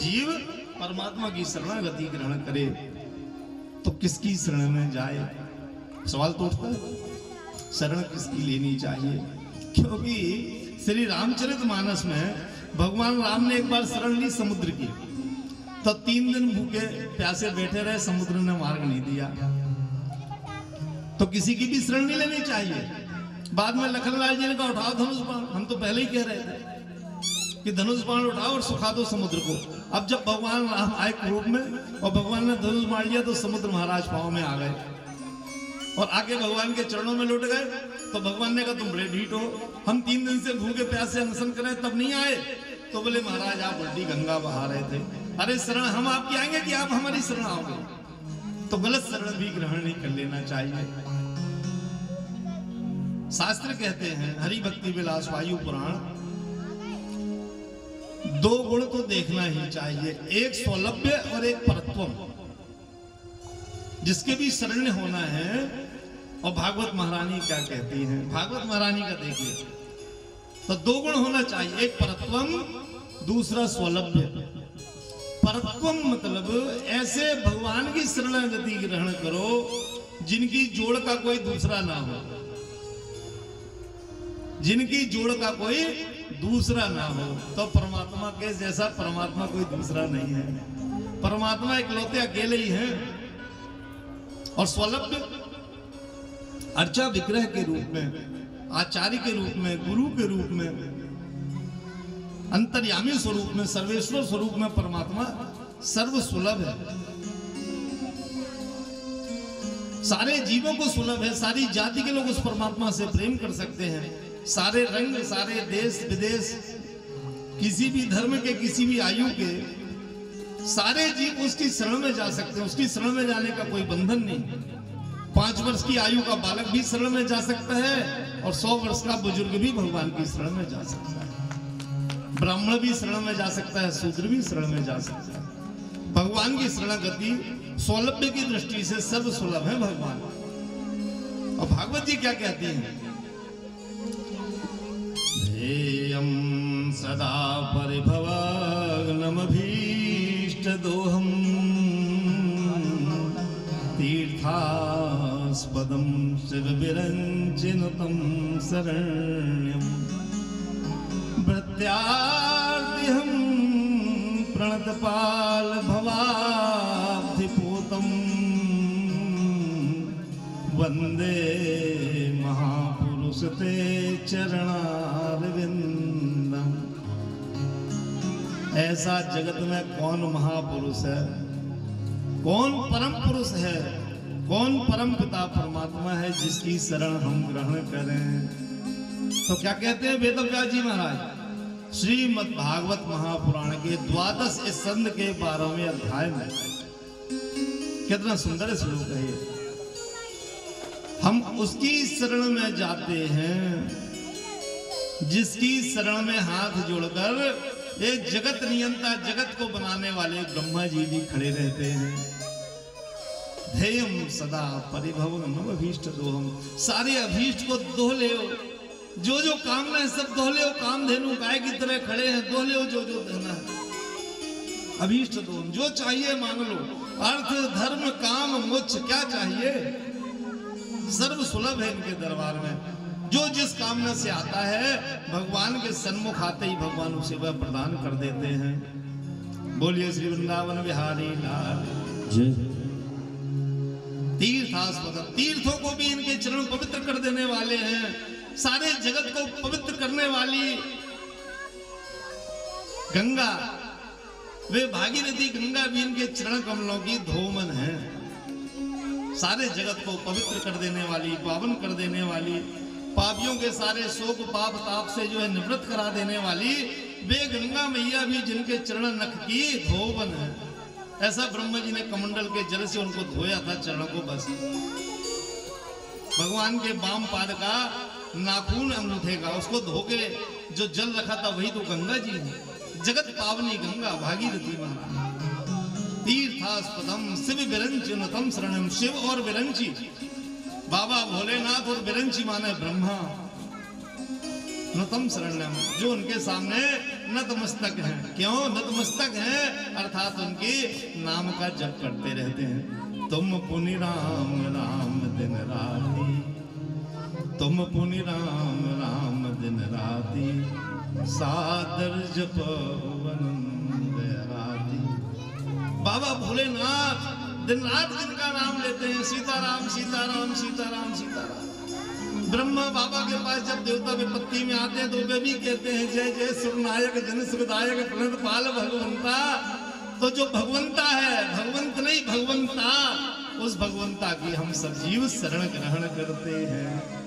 जीव परमात्मा की शरणागति ग्रहण करे तो किसकी शरण में जाए? सवाल तो उठता है, शरण किसकी लेनी चाहिए? क्योंकि श्री रामचरितमानस में भगवान राम ने एक बार शरण ली समुद्र की, तो 3 दिन भूखे प्यासे बैठे रहे, समुद्र ने मार्ग नहीं दिया। तो किसी की भी शरण नहीं लेनी चाहिए। बाद में लखनलाल जी ने कहा उठाओ धनुष बाण, हम तो पहले ही कह रहे थे कि धनुष बाण उठाओ और सुखा दो समुद्र को। अब जब भगवान राम आए क्रोध में और भगवान ने धनुष बाण लिया तो समुद्र महाराज पांव में आ गए और आके भगवान के चरणों में लौट गए। तो भगवान ने कहा तुम बड़े ढीठ हो, हम 3 दिन से भूखे प्यासे अनशन करें तब नहीं आए। तो बोले महाराज आप उल्टी गंगा बहा रहे थे। अरे शरण हम आपकी आएंगे कि आप हमारी शरण आओगे? तो गलत शरण भी ग्रहण नहीं कर लेना चाहिए। शास्त्र कहते हैं हरि भक्ति विलास वायु पुराण, 2 गुण तो देखना ही चाहिए, एक सौलभ्य और एक परत्वम। जिसके भी शरण होना है। और भागवत महारानी क्या कहती हैं? भागवत महारानी का देखिए तो 2 गुण होना चाहिए, एक परत्वम, दूसरा सौलभ्य। परत्वम मतलब ऐसे भगवान की शरणागति ग्रहण करो जिनकी जोड़ का कोई दूसरा ना हो, जिनकी जोड़ का कोई दूसरा ना हो। तो परमात्मा के जैसा परमात्मा कोई दूसरा नहीं है, परमात्मा इकलौते अकेले ही हैं। और सौलभ्य अर्चा विग्रह के रूप में, आचार्य के रूप में, गुरु के रूप में, अंतर्यामी स्वरूप में, सर्वेश्वर स्वरूप में परमात्मा सर्व सुलभ है, सारे जीवों को सुलभ है। सारी जाति के लोग उस परमात्मा से प्रेम कर सकते हैं। सारे रंग, सारे देश विदेश, किसी भी धर्म के, किसी भी आयु के सारे जीव उसकी शरण में जा सकते हैं। उसकी शरण में जाने का कोई बंधन नहीं। 5 वर्ष की आयु का बालक भी शरण में जा सकता है और 100 वर्ष का बुजुर्ग भी भगवान की शरण में जा सकता है। ब्राह्मण भी शरण में जा सकता है, शूद्र भी शरण में जा सकता है। भगवान की शरणागति सौलभ्य की दृष्टि से सर्व सुलभ है भगवान। और भागवत जी क्या कहती हैं? ध्येयं सदा परिभवाग्नमभीष्टदोहम् तीर्थास्पदं शिवविरञ्चिनुतं शरण्यं प्रत्यार्तिहं प्रणतपाल भवाब्धिपूतं वन्दे महापुरुष ते चरणारविंदम। ऐसा जगत में कौन महापुरुष है, कौन परम पुरुष है, कौन परम पिता परमात्मा है जिसकी शरण हम ग्रहण करें? तो क्या कहते हैं वेदव्यास जी महाराज श्रीमद् भागवत महापुराण के 12 स्कंद के 12वें अध्याय में? कितना सुंदर श्लोक है ये। हम उसकी शरण में जाते हैं जिसकी शरण में हाथ जोड़कर ये जगत नियंता, जगत को बनाने वाले ब्रह्मा जी भी खड़े रहते हैं। ध्येयं सदा परिभवम् अभीष्टदोहम्, सारे अभीष्ट को दोह ले, जो जो कामना है सब दोह ले। कामधेनु गाय की तरह खड़े हैं, दोह ले जो जो देना है। अभीष्ट दोहम्, जो चाहिए मांग लो। अर्थ धर्म काम मोक्ष, क्या चाहिए सर्व सुलभ है इनके दरबार में। जो जिस कामना से आता है भगवान के सन्मुख आते ही भगवान उसे वह प्रदान कर देते हैं। बोलिए श्री वृंदावन बिहारी लाल जय। तीर्थास्पद, तीर्थों को भी इनके चरण पवित्र कर देने वाले हैं। सारे जगत को पवित्र करने वाली गंगा, वे भागीरथी गंगा भी इनके चरण कमलों की धोमन है। सारे जगत को पवित्र कर देने वाली, पावन कर देने वाली, पापियों के सारे शोक पाप ताप से जो है निवृत्त करा देने वाली वे गंगा मैया भी जिनके चरण नख की धोवन है। ऐसा ब्रह्मा जी ने कमंडल के जल से उनको धोया था चरणों को। बस भगवान के वाम पाद का नाखून अंगूठे का उसको धोके जो जल रखा था वही तो गंगा जी है। जगत पावनी गंगा भागीरथी माता। तीर्थास्पदम शिव विरंचिनुतम शरणम, शिव और विरंची बाबा भोलेनाथ और विरंची माने ब्रह्मा। नुतम शरणम, जो उनके सामने नतमस्तक हैं। क्यों नतमस्तक हैं? अर्थात उनके नाम का जप करते रहते हैं। तुम पुनि राम राम दिन राति, तुम पुनि राम राम दिन राति, सादर जप आनंद राति। बाबा भोलेनाथ दिन रात जिनका नाम लेते हैं, सीताराम सीताराम सीताराम सीताराम। ब्रह्मा बाबा के पास जब देवता विपत्ति में आते हैं तो वे भी कहते हैं जय जय सुरनायक जन सुखदायक प्रणत पाल भगवंता। तो जो भगवंता है, भगवंत नहीं भगवंता, उस भगवंता की हम सब जीव शरण ग्रहण करते हैं।